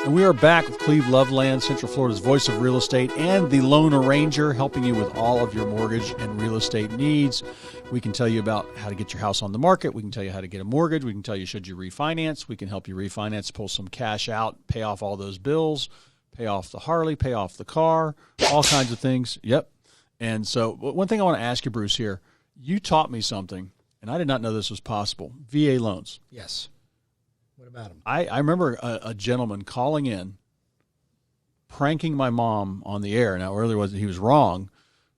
And we are back with Cleve, Loveland, Central Florida's voice of real estate, and the loan arranger, helping you with all of your mortgage and real estate needs. We can tell you about how to get your house on the market. We can tell you how to get a mortgage. We can tell you should you refinance. We can help you refinance, pull some cash out, pay off all those bills, pay off the Harley, pay off the car, all kinds of things. Yep. And so one thing I want to ask you, Bruce, here, you taught me something, and I did not know this was possible. VA loans. Yes. What about them? I remember a gentleman calling in, pranking my mom on the air. Now, earlier he was wrong.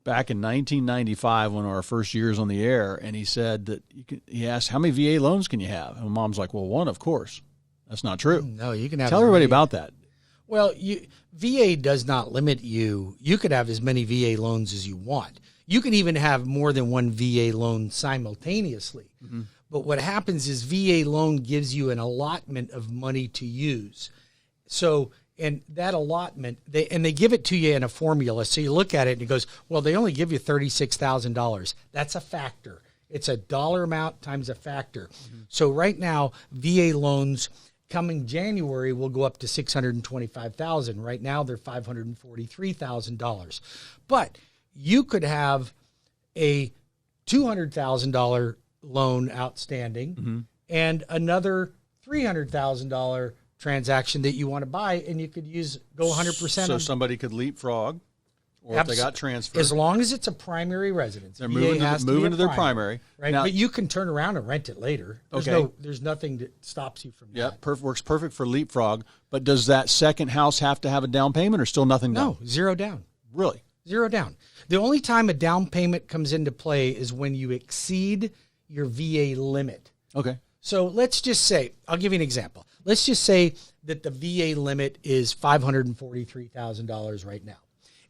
Back in 1995, one of our first years on the air, and he said that he asked, how many VA loans can you have? And my mom's like, well, one, of course. That's not true. No, you can have. Tell everybody about that. Well, VA does not limit you. You could have as many VA loans as you want. You can even have more than one VA loan simultaneously. Mm-hmm. But what happens is VA loan gives you an allotment of money to use. So, and that allotment, they give it to you in a formula. So you look at it and it goes, well, they only give you $36,000. That's a factor. It's a dollar amount times a factor. Mm-hmm. So right now, VA loans coming January will go up to $625,000. Right now, they're $543,000. But you could have a $200,000 loan outstanding mm-hmm. and another $300,000 transaction that you want to buy, and you could go 100%. So somebody could leapfrog, or if they got transferred. As long as it's a primary residence. They're moving to their primary. Right, now, but you can turn around and rent it later. There's nothing that stops you from that. Yeah, works perfect for leapfrog, but does that second house have to have a down payment or still nothing down? No, zero down. Really? Zero down. The only time a down payment comes into play is when you exceed your VA limit. Okay. So let's just say, I'll give you an example. Let's just say that the VA limit is $543,000 right now,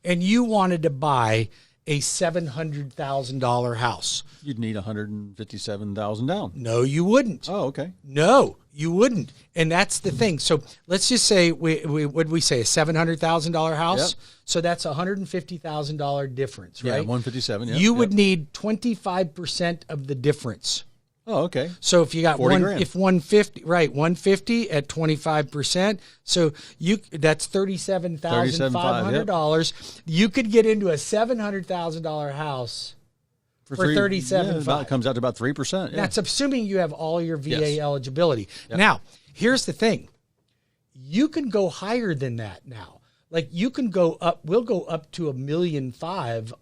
and you wanted to buy a $700,000 house. You'd need $157,000 down. No, you wouldn't. Oh, okay. No, you wouldn't. And that's the thing. So let's just say, what'd we say, a $700,000 house? Yep. So that's a $150,000 difference, right? Yeah, 157. Yep. You would need 25% of the difference. Oh, okay. So if you got 150 at 25%, so that's $37,500. Yep. You could get into a $700,000 house for $37,500. Yeah, it comes out to about 3%. Yeah. That's assuming you have all your VA eligibility. Yep. Now, here's the thing. You can go higher than that now. Like you can go up, we'll go up to $1.5 million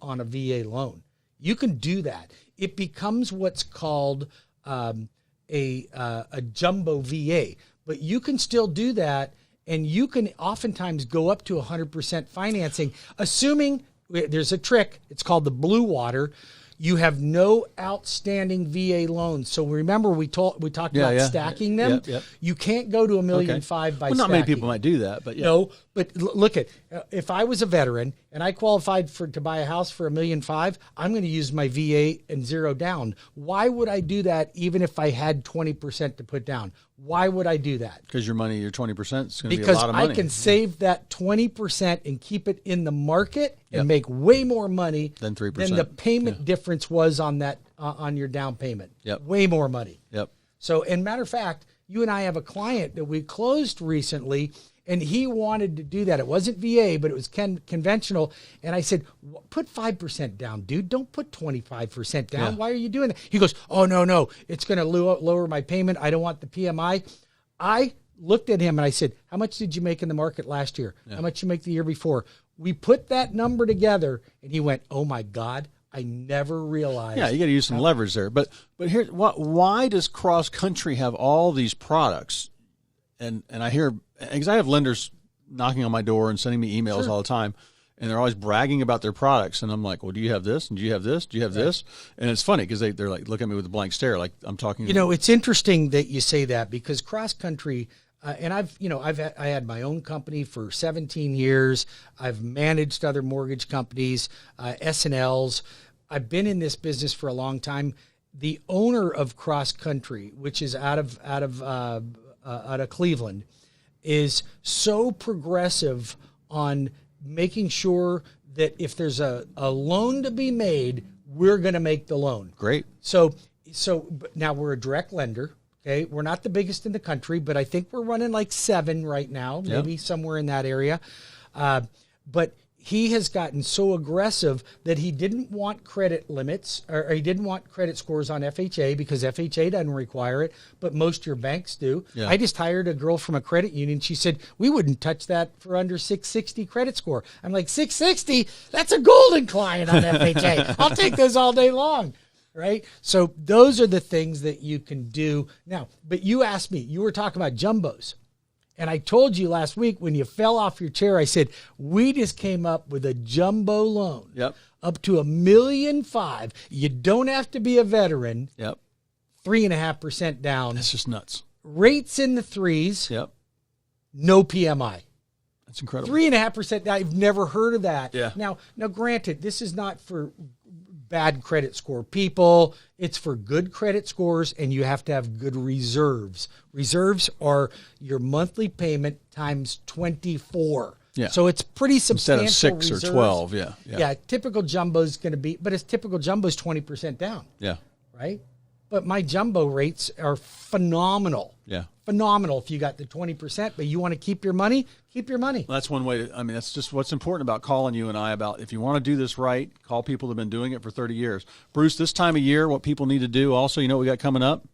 on a VA loan. You can do that. It becomes what's called a jumbo VA, but you can still do that, and you can oftentimes go up to 100% financing, assuming there's a trick. It's called the blue water. You have no outstanding VA loans. So remember, we talked about stacking them. Yep. You can't go to $1.5 million by stacking. Not many people might do that, but yeah. No, but look at, if I was a veteran and I qualified to buy a house for $1.5 million, I'm going to use my VA and zero down. Why would I do that even if I had 20% to put down? Why would I do that? Because your 20% is going to be a lot of money. Because I can save that 20% and keep it in the market and make way more money than 3%. Than the payment difference was on that on your down payment. Yep. Way more money. Yep. So, and matter of fact, you and I have a client that we closed recently, and he wanted to do that. It wasn't VA, but it was conventional. And I said, put 5% down, dude. Don't put 25% down. Yeah. Why are you doing that? He goes, oh, no. It's going to lower my payment. I don't want the PMI. I looked at him and I said, how much did you make in the market last year? Yeah. How much did you make the year before? We put that number together, and he went, oh, my God. I never realized. Yeah, you got to use some leverage there. But here, why does CrossCountry have all these products? And I hear, because I have lenders knocking on my door and sending me emails all the time, and they're always bragging about their products. And I'm like, well, do you have this? And do you have this? Do you have this? And it's funny because they're like, look at me with a blank stare, like I'm talking. You know, it's interesting that you say that, because CrossCountry, and I had my own company for 17 years. I've managed other mortgage companies, S&Ls. I've been in this business for a long time. The owner of CrossCountry, which is out of Cleveland, is so progressive on making sure that if there's a loan to be made, we're going to make the loan. Great. So now we're a direct lender. Okay, we're not the biggest in the country, but I think we're running like 7 right now, maybe somewhere in that area. But he has gotten so aggressive that he didn't want credit limits, or he didn't want credit scores on FHA because FHA doesn't require it, but most of your banks do. Yeah. I just hired a girl from a credit union. She said, we wouldn't touch that for under 660 credit score. I'm like, 660? That's a golden client on FHA. I'll take those all day long. Right? So those are the things that you can do now. But you asked me, you were talking about jumbos. And I told you last week when you fell off your chair, I said, we just came up with a jumbo loan up to $1.5 million. You don't have to be a veteran. 3.5% down. That's just nuts. Rates in the 3s. No PMI. That's incredible. 3.5%. I've never heard of that. Yeah. Now, granted, this is not for bad credit score people. It's for good credit scores, and you have to have good reserves. Reserves are your monthly payment times 24. Yeah. So it's pretty substantial. Instead of 6 reserves. or 12. Yeah. Typical jumbo is going to be, but it's typical jumbo is 20% down. Yeah. Right. But my jumbo rates are phenomenal. Yeah. Phenomenal if you got the 20%, but you want to keep your money, keep your money. Well, that's one way that's just what's important about calling you and I about if you want to do this right, call people that have been doing it for 30 years. Bruce, this time of year, what people need to do also, you know what we got coming up?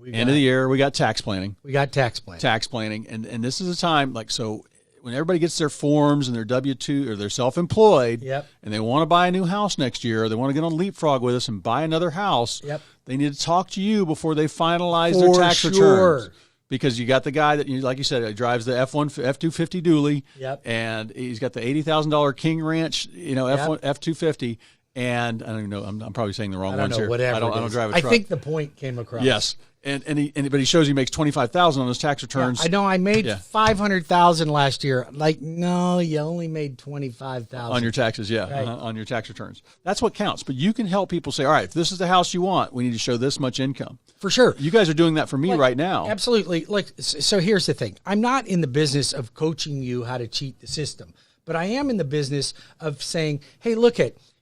End of the year, we got tax planning. Tax planning. And this is a time, so when everybody gets their forms and their W-2 or they're self-employed and they want to buy a new house next year or they want to get on Leapfrog with us and buy another house, they need to talk to you before they finalize their tax returns. Because you got the guy that, like you said, drives the F-250 dually, and he's got the $80,000 King Ranch, F-250, and I don't even know. I'm probably saying the wrong ones here. Whatever I don't drive a truck. I think the point came across. Yes, but he shows he makes $25,000 on his tax returns. I know. I made $500,000 last year. No, you only made $25,000 on your taxes. On your tax returns. That's what counts. But you can help people say, all right, if this is the house you want, we need to show this much income. For sure. You guys are doing that for me right now. Absolutely. So here's the thing. I'm not in the business of coaching you how to cheat the system, but I am in the business of saying, hey,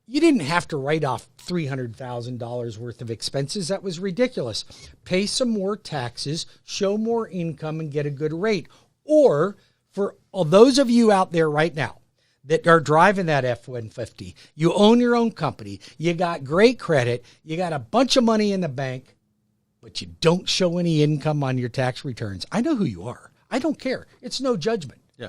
you didn't have to write off $300,000 worth of expenses. That was ridiculous. Pay some more taxes, show more income, and get a good rate. Or for all those of you out there right now that are driving that F-150, you own your own company, you got great credit, you got a bunch of money in the bank, but you don't show any income on your tax returns. I know who you are. I don't care. It's no judgment. Yeah.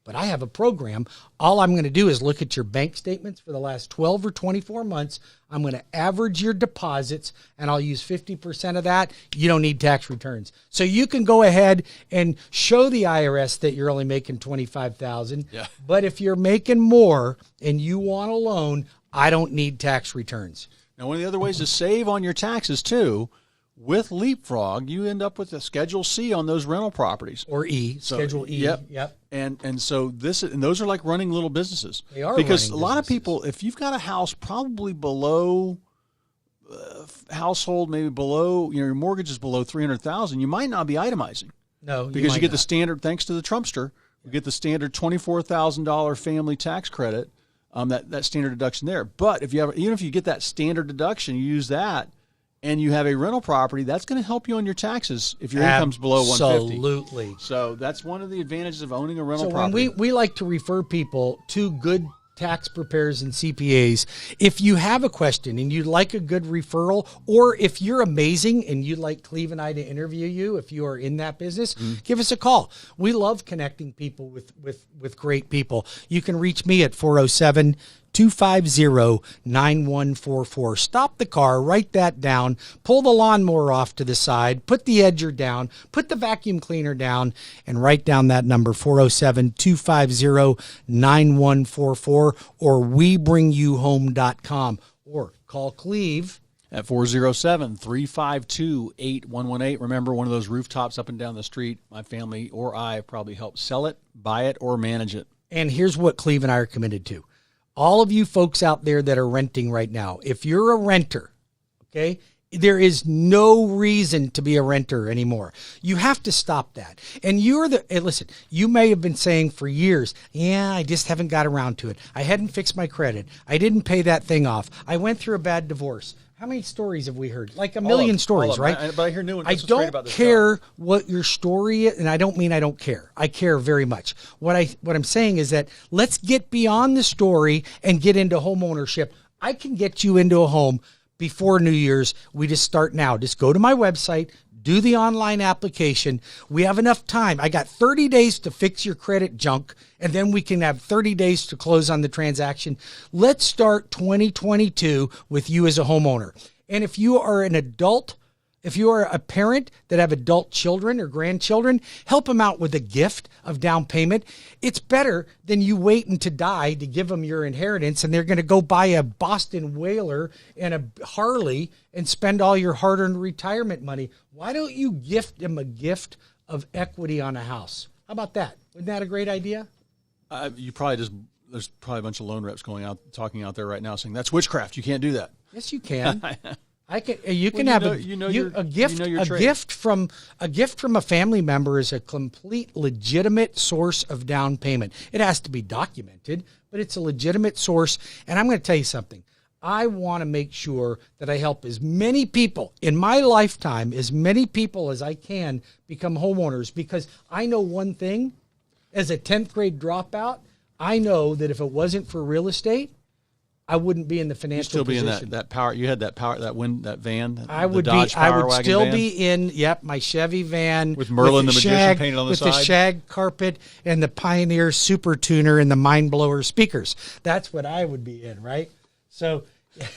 But I have a program. All I'm going to do is look at your bank statements for the last 12 or 24 months. I'm going to average your deposits, and I'll use 50% of that. You don't need tax returns. So you can go ahead and show the IRS that you're only making $25,000. Yeah. But if you're making more and you want a loan, I don't need tax returns. Now, one of the other ways to save on your taxes, too, with Leapfrog, you end up with a Schedule C on those rental properties. Or E, Schedule E. Yep. And so those are like running little businesses. They are because running a lot of people, if you've got a house probably below household, maybe below, your mortgage is below $300,000, you might not be itemizing. No, because you get the standard, thanks to the Trumpster, you get the standard $24,000 family tax credit, that standard deduction there. But even if you get that standard deduction, you use that, and you have a rental property, that's going to help you on your taxes if your income's below $150,000. Absolutely. So that's one of the advantages of owning a rental property. When we like to refer people to good tax preparers and CPAs. If you have a question and you'd like a good referral, or if you're amazing and you'd like Cleve and I to interview you, if you are in that business, give us a call. We love connecting people with great people. You can reach me at 407-250-9144. Stop the car, write that down, pull the lawnmower off to the side, put the edger down, put the vacuum cleaner down, and write down that number, 407-250-9144, or webringyouhome.com, or call Cleve at 407-352-8118. Remember, one of those rooftops up and down the street, my family or I have probably helped sell it, buy it, or manage it. And here's what Cleve and I are committed to. All of you folks out there that are renting right now, if you're a renter, okay, there is no reason to be a renter anymore. You have to stop that. And listen, you may have been saying for years, I just haven't got around to it. I hadn't fixed my credit. I didn't pay that thing off. I went through a bad divorce. How many stories have we heard? Like a million stories, right? But I hear new ones. I That's what's great don't about this care job. what your story is, and I don't mean I don't care. I care very much. What I'm saying is that let's get beyond the story and get into home ownership. I can get you into a home before New Year's. We just start now. Just go to my website, do the online application. We have enough time. I got 30 days to fix your credit junk, and then we can have 30 days to close on the transaction. Let's start 2022 with you as a homeowner. And if you are an adult, if you are a parent that have adult children or grandchildren, help them out with a gift of down payment. It's better than you waiting to die to give them your inheritance and they're going to go buy a Boston Whaler and a Harley and spend all your hard-earned retirement money. Why don't you gift them a gift of equity on a house? How about that? Isn't that a great idea? There's probably a bunch of loan reps talking out there right now saying that's witchcraft. You can't do that. Yes, you can. A gift from a family member is a complete legitimate source of down payment. It has to be documented, but it's a legitimate source. And I'm going to tell you something. I want to make sure that I help as many people in my lifetime, as many people as I can become homeowners, because I know one thing. As a 10th grade dropout, I know that if it wasn't for real estate, I wouldn't be in the financial position. You'd still be in that power. You had that power, that van. I would still be in. Yep, my Chevy van with Merlin the Magician painted on the side, with the shag carpet and the Pioneer Super Tuner and the Mind Blower speakers. That's what I would be in, right? So,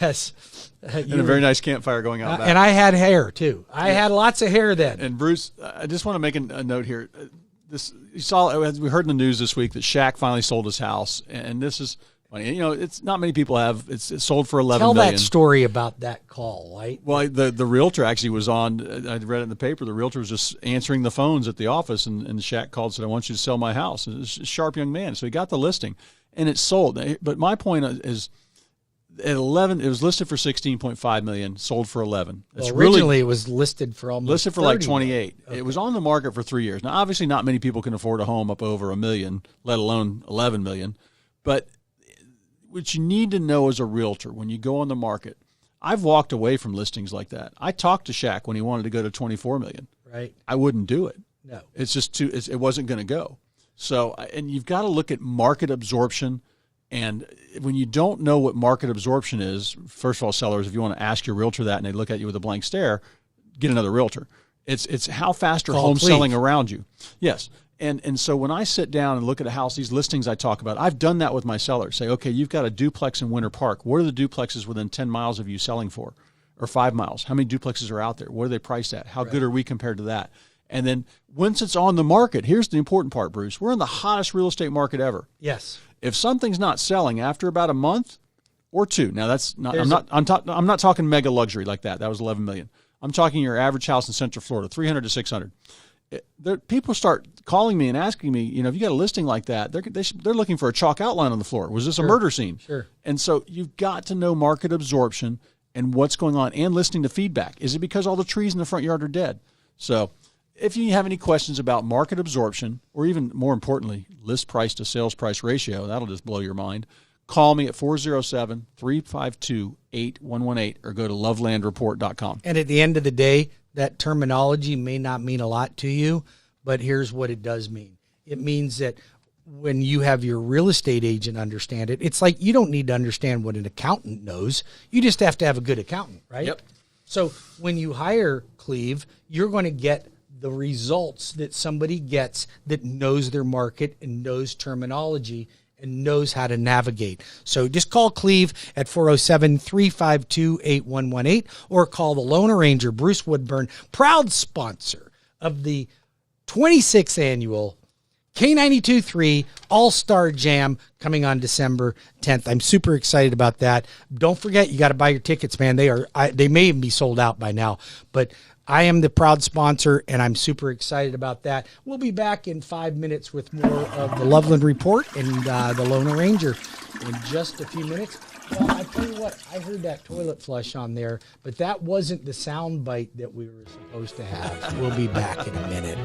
yes, and a very nice campfire going out back. And I had hair too. I had lots of hair then. And Bruce, I just want to make a note here. We heard in the news this week that Shaq finally sold his house, and this is. You know, it's not many people have. It's sold for $11 million. Tell that story about that call, right? Well, the realtor actually was on. I read it in the paper. The realtor was just answering the phones at the office, and the Shaq called and said, "I want you to sell my house." And it's a sharp young man, so he got the listing, and it sold. But my point is, at 11, it was listed for $16.5 million, sold for 11. Well, originally, it was listed for almost like 28. Okay. It was on the market for 3 years. Now, obviously, not many people can afford a home up over $1 million, let alone $11 million, but what you need to know as a realtor when you go on the market, I've walked away from listings like that. I talked to Shaq when he wanted to go to $24 million. Right. I wouldn't do it. No. It's just it wasn't going to go. So, and you've got to look at market absorption. And when you don't know what market absorption is, first of all, sellers, if you want to ask your realtor that and they look at you with a blank stare, get another realtor. It's how fast are homes selling around you. Yes. And so when I sit down and look at a house, these listings I talk about, I've done that with my sellers. Say, okay, you've got a duplex in Winter Park. What are the duplexes within 10 miles of you selling for? Or 5 miles? How many duplexes are out there? What are they priced at? How good are we compared to that? And then once it's on the market, here's the important part, Bruce. We're in the hottest real estate market ever. Yes. If something's not selling after about a month or two, now that's not. I'm not talking mega luxury like that. That was $11 million. I'm talking your average house in Central Florida, 300 to 600. People start calling me and asking me, if you got a listing like that, they're looking for a chalk outline on the floor. Was this a murder scene? Sure. And so you've got to know market absorption and what's going on and listening to feedback. Is it because all the trees in the front yard are dead? So if you have any questions about market absorption, or even more importantly, list price to sales price ratio, that'll just blow your mind. Call me at 407-352-8118 or go to lovelandreport.com. And at the end of the day, that terminology may not mean a lot to you, but here's what it does mean. It means that when you have your real estate agent understand it, it's like you don't need to understand what an accountant knows. You just have to have a good accountant, right? Yep. So when you hire Cleve, you're going to get the results that somebody gets that knows their market and knows terminology and knows how to navigate. So just call Cleve at 407-352-8118 or call the Loan Arranger, Bruce Woodburn, proud sponsor of the 26th annual K92.3 All-Star Jam coming on December 10th. I'm super excited about that. Don't forget, you got to buy your tickets, man. They may even be sold out by now, but I am the proud sponsor, and I'm super excited about that. We'll be back in 5 minutes with more of the Loveland Report and the Loan Arranger in just a few minutes. Well, I tell you what, I heard that toilet flush on there, but that wasn't the sound bite that we were supposed to have. We'll be back in a minute.